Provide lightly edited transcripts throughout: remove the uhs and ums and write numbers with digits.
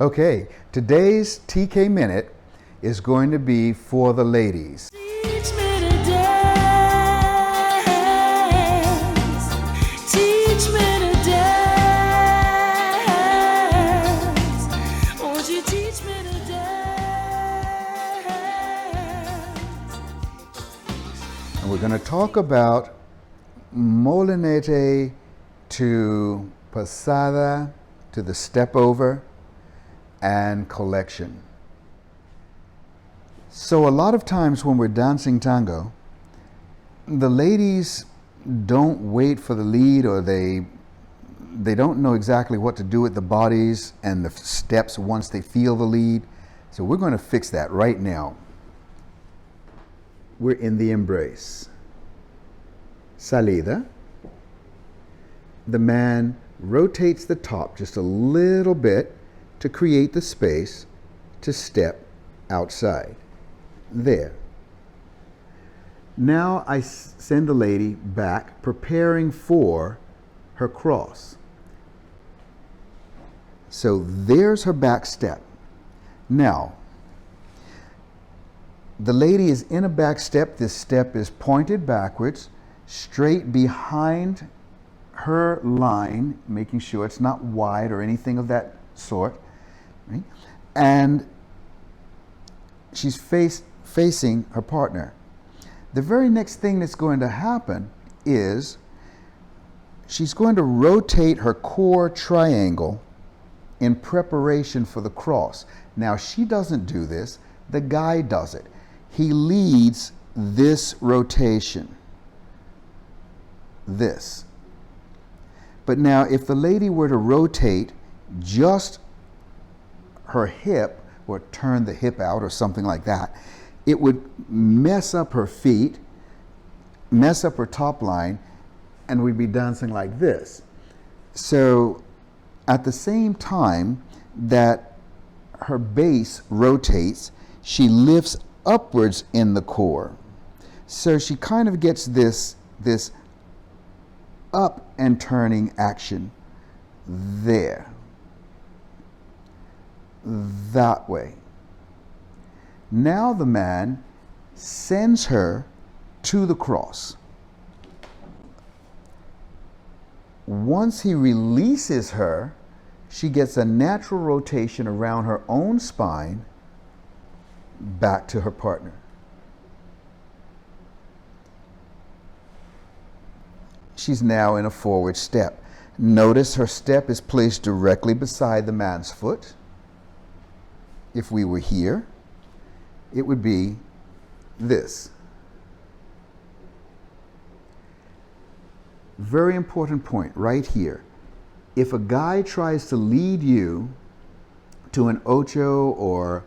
Okay, today's TK Minute is going to be for the ladies. Teach me to dance. Teach me to dance. Won't you teach me to dance? And we're going to talk about molinete to pasada, to the step over, and collection. So a lot of times when we're dancing tango, the ladies don't wait for the lead, or they don't know exactly what to do with the bodies and the steps once they feel the lead. So we're going to fix that right now. We're in the embrace. Salida. The man rotates the top just a little bit to create the space to step outside. There. Now I send the lady back, preparing for her cross. So there's her back step. Now, the lady is in a back step. This step is pointed backwards, straight behind her line, making sure it's not wide or anything of that sort. Right? And she's facing her partner. The very next thing that's going to happen is she's going to rotate her core triangle in preparation for the cross. Now, she doesn't do this, the guy does it. He leads this rotation. This. But now, if the lady were to rotate just her hip, or turn the hip out or something like that, it would mess up her feet, mess up her top line, and we'd be dancing like this. So at the same time that her base rotates, she lifts upwards in the core. So she kind of gets this up and turning action there. That way. Now the man sends her to the cross. Once he releases her, she gets a natural rotation around her own spine back to her partner. She's now in a forward step. Notice her step is placed directly beside the man's foot. If we were here, it would be this. Very important point right here. If a guy tries to lead you to an ocho or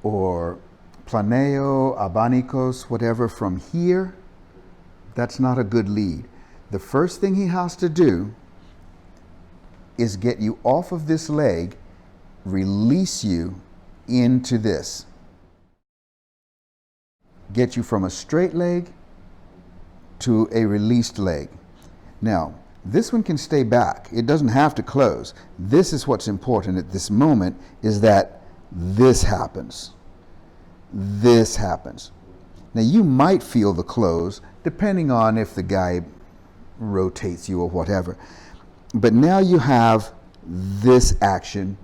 planeo, abanicos, whatever from here, that's not a good lead. The first thing he has to do is get you off of this leg, release you into this. Get you from a straight leg to a released leg. Now, this one can stay back. It doesn't have to close. This is what's important at this moment, is that this happens. This happens. Now, you might feel the close, depending on if the guy rotates you or whatever. But now you have this action,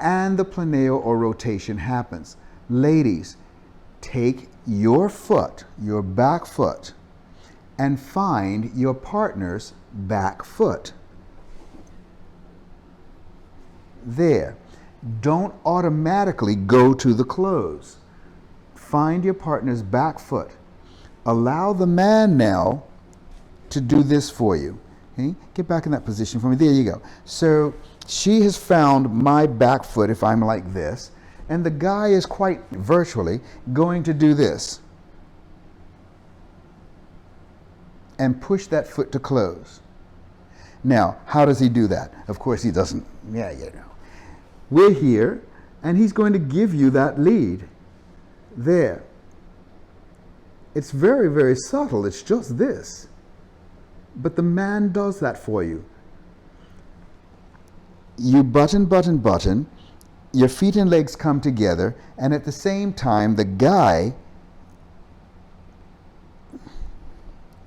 and the planeo or rotation happens. Ladies, take your foot, your back foot, and find your partner's back foot. There. Don't automatically go to the close. Find your partner's back foot. Allow the man now to do this for you. Okay? Get back in that position for me. There you go. So she has found my back foot if I'm like this, and the guy is quite virtually going to do this and push that foot to close. Now, how does he do that? Of course he doesn't. Yeah, you know. We're here, and he's going to give you that lead. There. It's very, very subtle. It's just this. But the man does that for you. You button, button, button, your feet and legs come together, and at the same time, the guy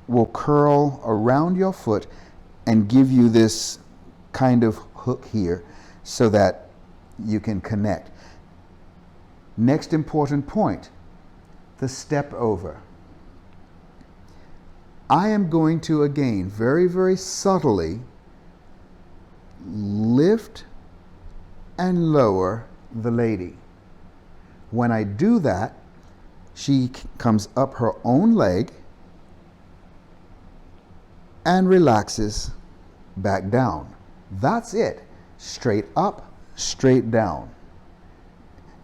will curl around your foot and give you this kind of hook here so that you can connect. Next important point, the step over. I am going to, again, very, very subtly lift and lower the lady. When I do that, she comes up her own leg and relaxes back down. That's it. Straight up, straight down.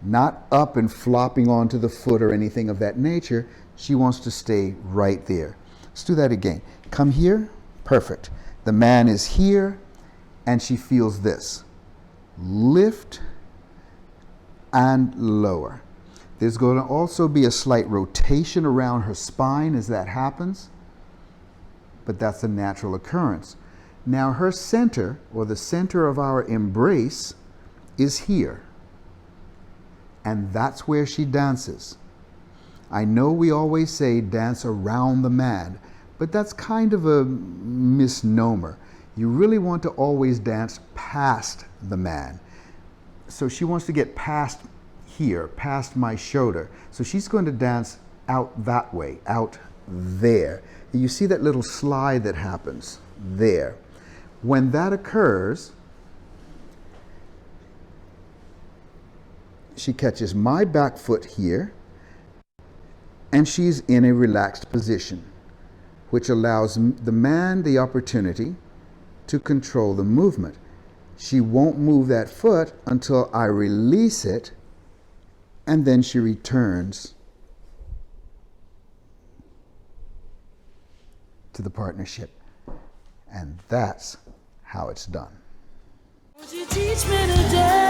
Not up and flopping onto the foot or anything of that nature. She wants to stay right there. Let's do that again. Come here. Perfect. The man is here and she feels this. Lift and lower. There's going to also be a slight rotation around her spine as that happens, but that's a natural occurrence. Now her center, or the center of our embrace, is here. And that's where she dances. I know we always say dance around the man, but that's kind of a misnomer. You really want to always dance past the man. So she wants to get past here, past my shoulder. So she's going to dance out that way, out there. You see that little slide that happens there. When that occurs, she catches my back foot here, and she's in a relaxed position, which allows the man the opportunity to control the movement. She won't move that foot until I release it, and then she returns to the partnership. And that's how it's done. Won't you teach me to dance?